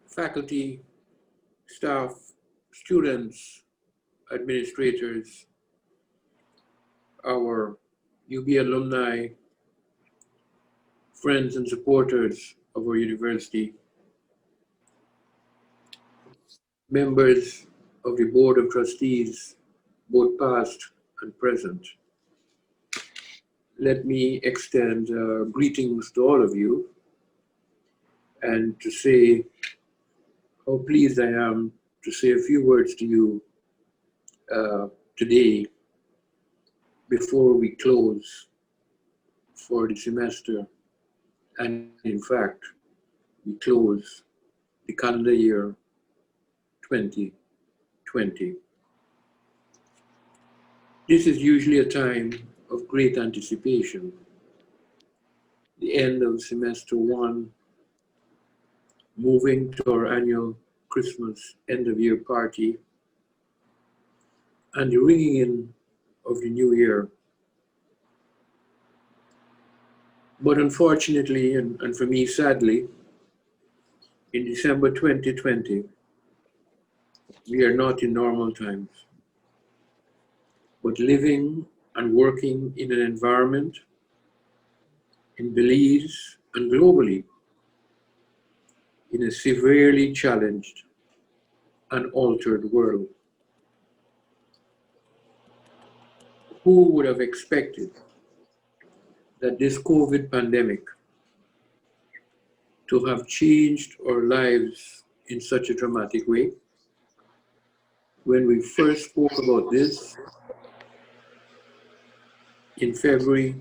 faculty, staff, students, administrators, our UB alumni, friends and supporters of our university, members of the Board of Trustees, both past and present. Let me extend greetings to all of you and to say how pleased I am to say a few words to you today before we close for the semester. And in fact, we close the calendar year 2020. This is usually a time of great anticipation. The end of semester one, moving to our annual Christmas end of year party, and the ringing in of the new year. But unfortunately, and for me sadly, in December 2020, we are not in normal times, but living and working in an environment in Belize and globally in a severely challenged and altered world. Who would have expected that this COVID pandemic to have changed our lives in such a dramatic way? When we first spoke about this in February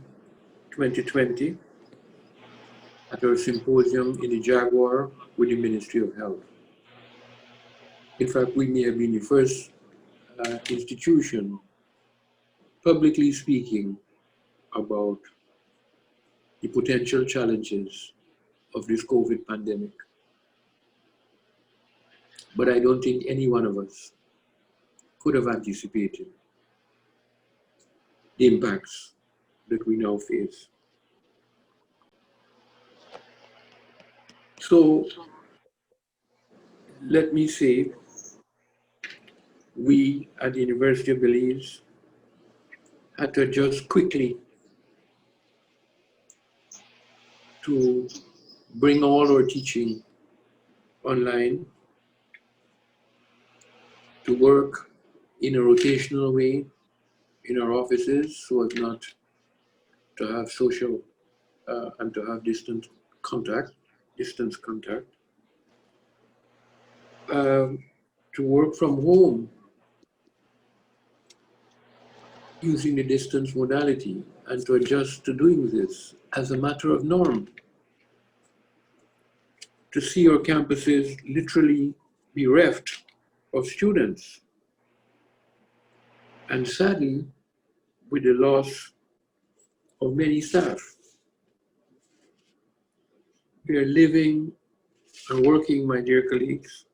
2020 at our symposium in the Jaguar with the Ministry of Health. In fact, we may have been the first institution publicly speaking about the potential challenges of this COVID pandemic. But I don't think any one of us could have anticipated the impacts that we now face. So let me say, we at the University of Belize had to adjust quickly to bring all our teaching online, to work in a rotational way in our offices so as not to have social and to have distance contact, to work from home using the distance modality and to adjust to doing this as a matter of norm, to see our campuses literally bereft of students, and sadly, with the loss of many staff. We are living and working, my dear colleagues,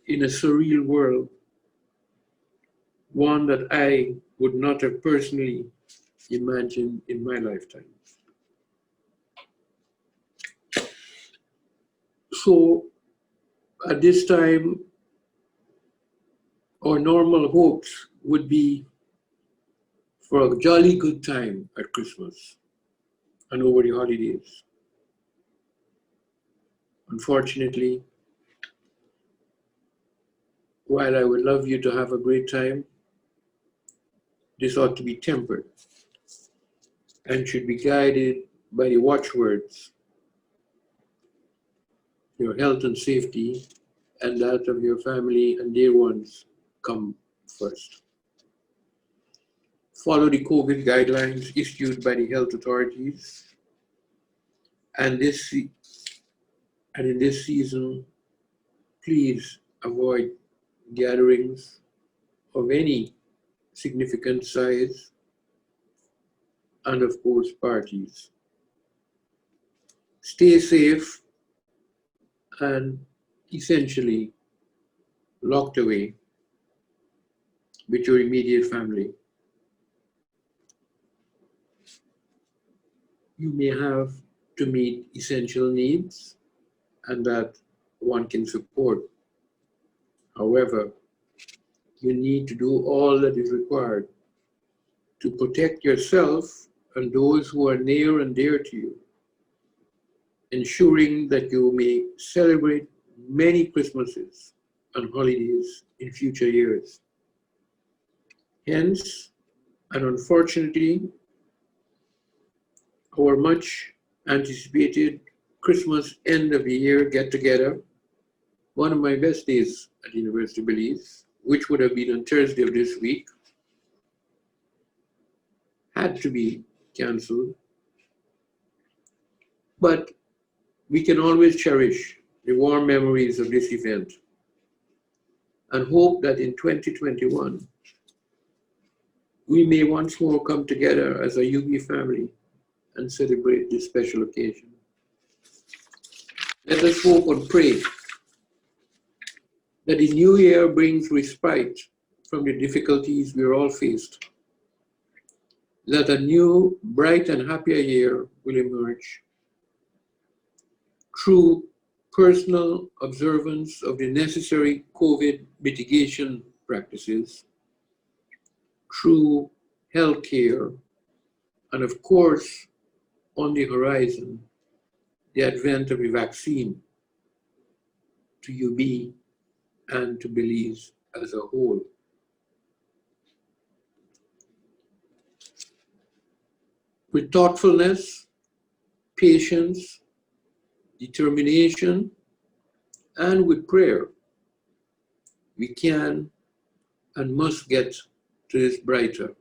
in a surreal world, one that I would not have personally imagined in my lifetime. So at this time, our normal hopes would be for a jolly good time at Christmas and over the holidays. Unfortunately, while I would love you to have a great time, this ought to be tempered and should be guided by the watchwords: your health and safety and that of your family and dear ones come first. Follow the COVID guidelines issued by the health authorities, and in this season, please avoid gatherings of any significant size, and of course parties. Stay safe and essentially locked away with your immediate family. You may have to meet essential needs, and that one can support. However, you need to do all that is required to protect yourself and those who are near and dear to you, ensuring that you may celebrate many Christmases and holidays in future years. Hence, and unfortunately, our much anticipated Christmas end of the year get together, one of my best days at the University of Belize, which would have been on Thursday of this week, had to be cancelled. But we can always cherish the warm memories of this event and hope that in 2021, we may once more come together as a UB family and celebrate this special occasion. Let us hope and pray that the new year brings respite from the difficulties we are all faced, that a new, bright and happier year will emerge through personal observance of the necessary COVID mitigation practices, through healthcare, and of course, on the horizon, the advent of a vaccine to UB and to Belize as a whole. With thoughtfulness, patience, determination, and with prayer, we can and must get to this brighter,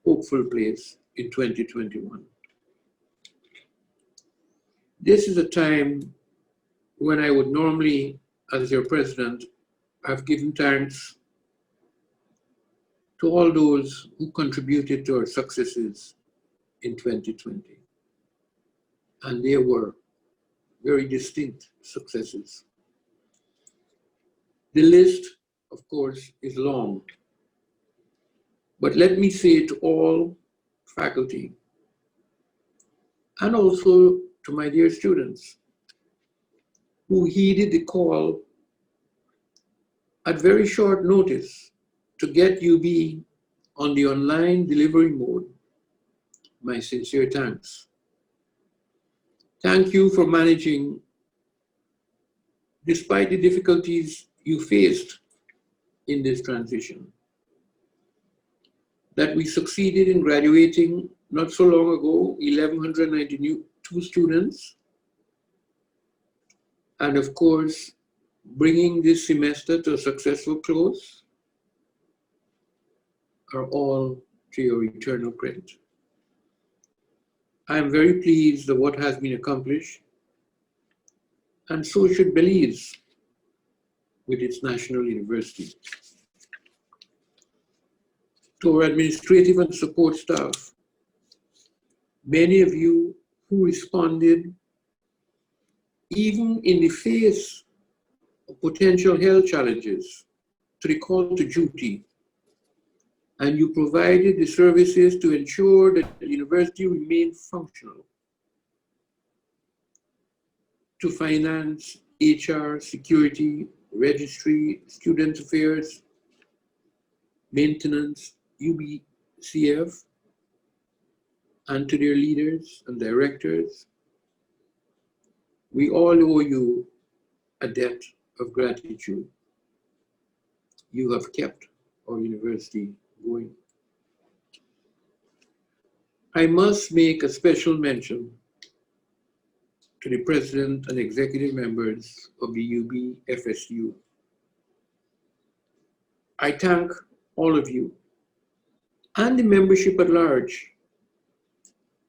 hopeful place in 2021. This is a time when I would normally, as your president, have given thanks to all those who contributed to our successes in 2020. And there were very distinct successes. The list, of course, is long, but let me say to all faculty and also to my dear students who heeded the call at very short notice to get UB on the online delivery mode, my sincere thanks. Thank you for managing, despite the difficulties you faced in this transition, that we succeeded in graduating not so long ago, 1,192 students, and of course, bringing this semester to a successful close are all to your eternal credit. I am very pleased of what has been accomplished, and so should Belize with its national university. To our administrative and support staff, many of you who responded even in the face of potential health challenges to the call to duty, and you provided the services to ensure that the university remained functional, to finance, HR, security, registry, student affairs, maintenance, UBCF, and to their leaders and directors. We all owe you a debt of gratitude. You have kept our university going. I must make a special mention to the president and executive members of the UB FSU. I thank all of you and the membership at large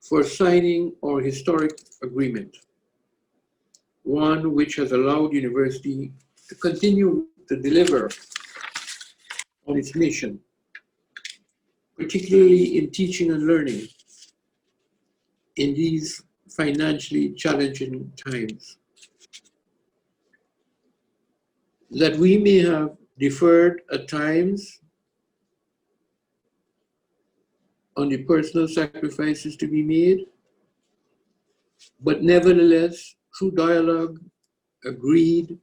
for signing our historic agreement, one which has allowed the university to continue to deliver on its mission, particularly in teaching and learning in these financially challenging times. That we may have deferred at times on the personal sacrifices to be made, but nevertheless, through dialogue, agreed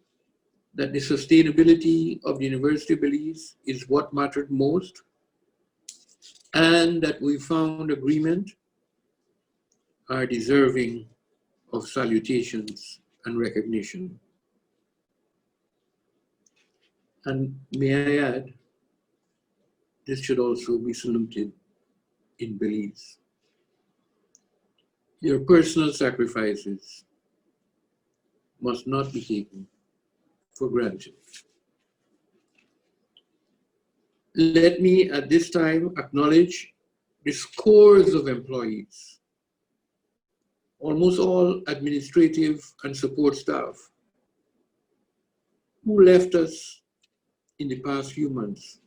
that the sustainability of the University of Belize is what mattered most, and that we found agreement are deserving of salutations and recognition. And may I add, this should also be saluted in Belize. Your personal sacrifices must not be taken for granted. Let me at this time acknowledge the scores of employees, almost all administrative and support staff, who left us in the past few months,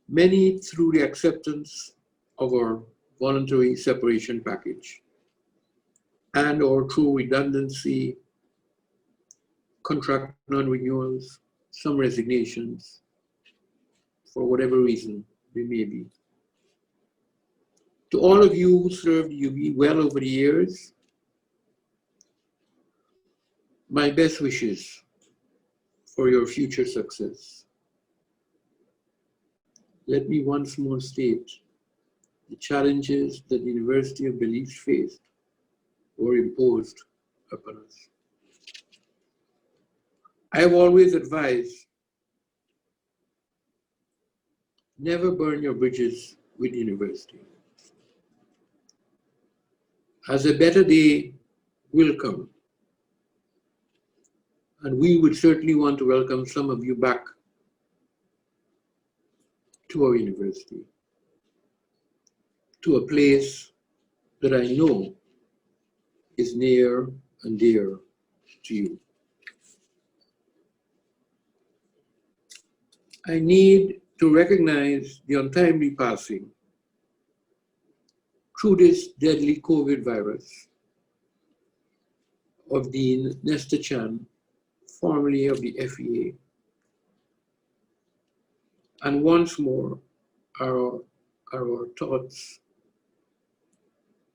many through the acceptance of our voluntary separation package and or through redundancy, contract non-renewals, some resignations, for whatever reason they may be. To all of you who served UB well over the years, my best wishes for your future success. Let me once more state the challenges that the University of Belize faced were imposed upon us. I have always advised, never burn your bridges with the university, as a better day will come. And we would certainly want to welcome some of you back to our university, to a place that I know is near and dear to you. I need to recognize the untimely passing through this deadly COVID virus of Dean Nestor Chan, formerly of the FEA. And once more, our thoughts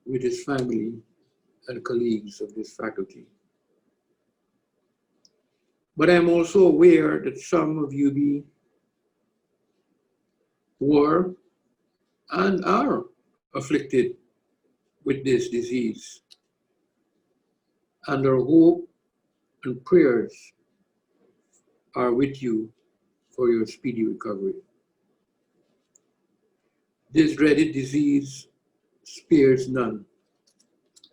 with his family and colleagues of this faculty. But I'm also aware that some of UB were and are afflicted with this disease. And our hope and prayers are with you for your speedy recovery. This dreaded disease spares none,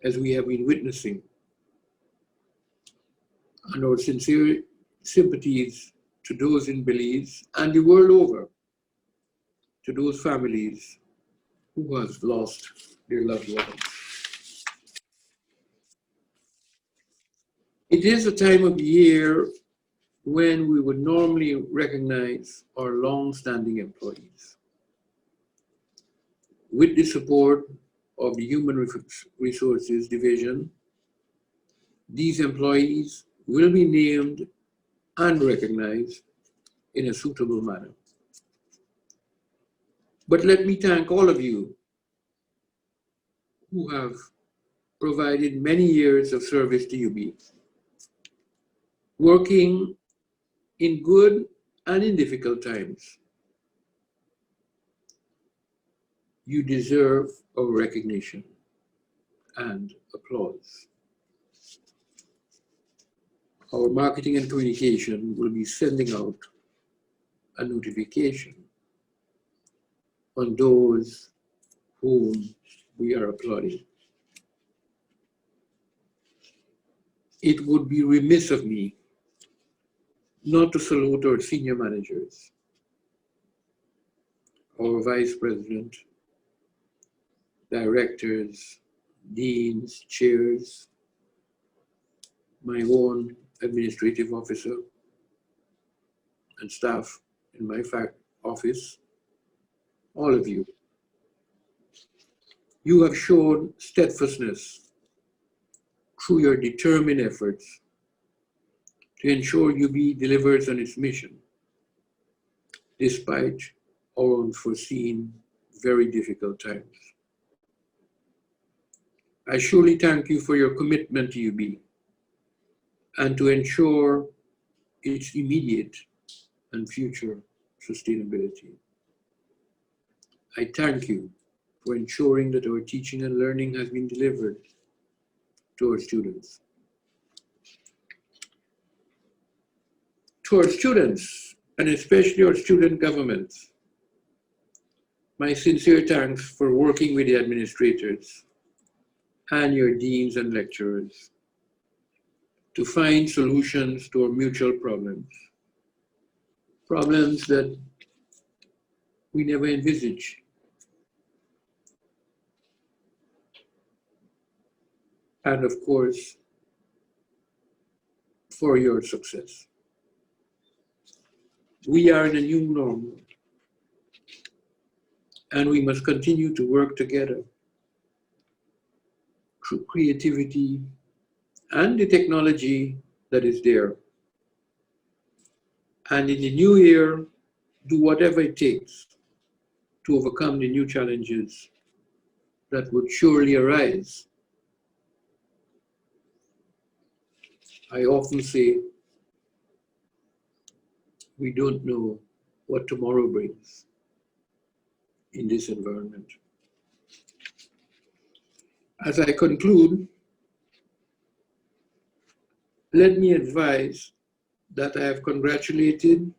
as we have been witnessing. And our sincere sympathies to those in Belize and the world over, to those families who have lost their loved ones. It is a time of year when we would normally recognize our long-standing employees. With the support of the Human Resources Division, these employees will be named and recognized in a suitable manner. But let me thank all of you who have provided many years of service to UB, working in good and in difficult times. You deserve our recognition and applause. Our marketing and communication will be sending out a notification on those whom we are applauding. It would be remiss of me not to salute our senior managers, our vice president, directors, deans, chairs, my own administrative officer, and staff in my office, all of you. You have shown steadfastness through your determined efforts to ensure UB delivers on its mission, despite our unforeseen, very difficult times. I surely thank you for your commitment to UB and to ensure its immediate and future sustainability. I thank you for ensuring that our teaching and learning has been delivered to our students. To our students, and especially our student governments, my sincere thanks for working with the administrators and your deans and lecturers to find solutions to our mutual problems, problems that we never envisaged. And of course, for your success. We are in a new normal, and we must continue to work together through creativity and the technology that is there. And in the new year, do whatever it takes to overcome the new challenges that would surely arise. I often say, we don't know what tomorrow brings in this environment. As I conclude, let me advise that I have congratulated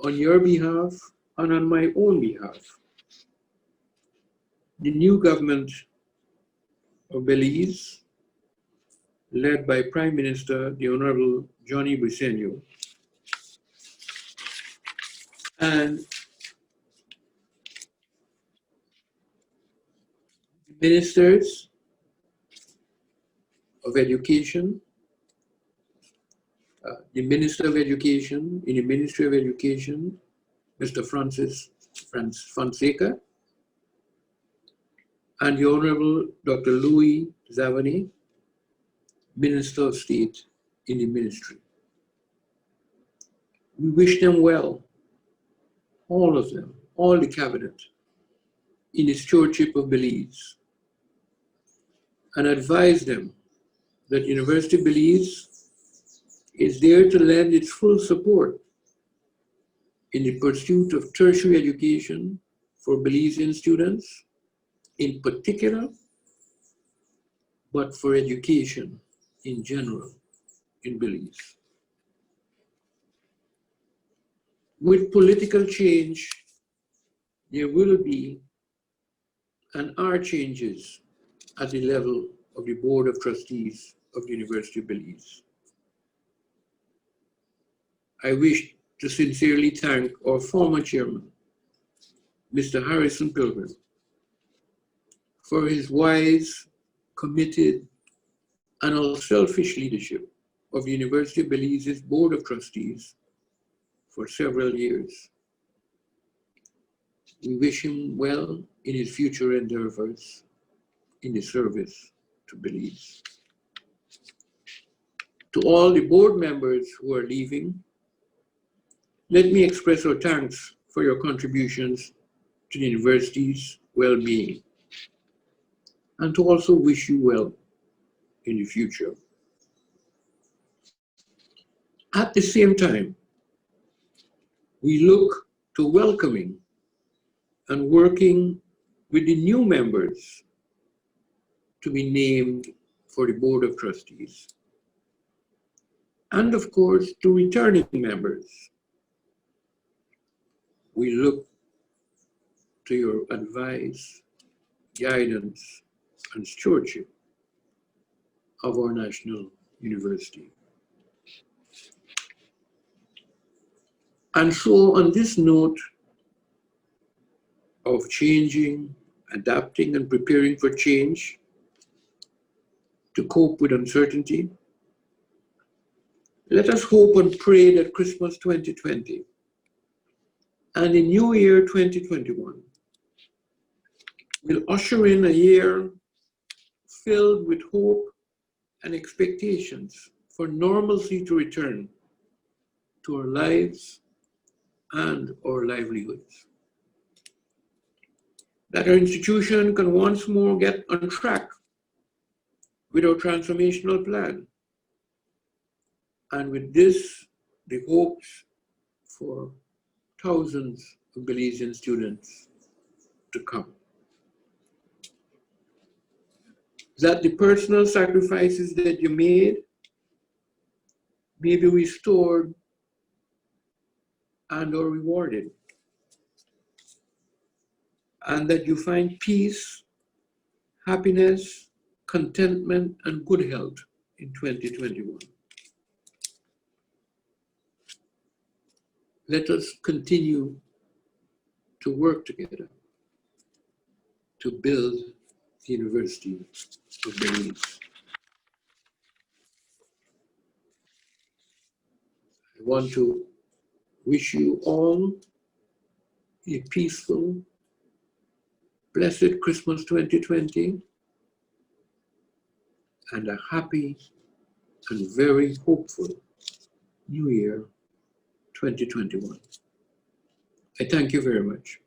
on your behalf and on my own behalf the new government of Belize, led by Prime Minister the Honorable Johnny Briceño, and ministers of education, the Minister of Education in the Ministry of Education, Mr. Francis Fonseca, and the Honorable Dr. Louis Zavani, Minister of State in the ministry. We wish them well, all of them, all the cabinet, in the stewardship of Belize, and advise them that University of Belize is there to lend its full support in the pursuit of tertiary education for Belizean students in particular, but for education in general in Belize. With political change, there will be and are changes at the level of the Board of Trustees of the University of Belize. I wish to sincerely thank our former chairman, Mr. Harrison Pilgrim, for his wise, committed, and unselfish leadership of the University of Belize's Board of Trustees for several years. We wish him well in his future endeavors in the service to Belize. To all the board members who are leaving, let me express our thanks for your contributions to the university's well-being, and to also wish you well in the future. At the same time, we look to welcoming and working with the new members to be named for the Board of Trustees, and of course to returning members. We look to your advice, guidance, and stewardship of our national university. And so on this note of changing, adapting, and preparing for change to cope with uncertainty, let us hope and pray that Christmas 2020 and the New Year 2021 will usher in a year filled with hope and expectations for normalcy to return to our lives and our livelihoods. That our institution can once more get on track with our transformational plan. And with this the hopes for thousands of Belizean students to come. That the personal sacrifices that you made may be restored and or rewarded, and that you find peace, happiness, contentment, and good health in 2021. Let us continue to work together to build the University of Belize. I want to wish you all a peaceful, blessed Christmas 2020 and a happy and very hopeful New Year 2021. I thank you very much.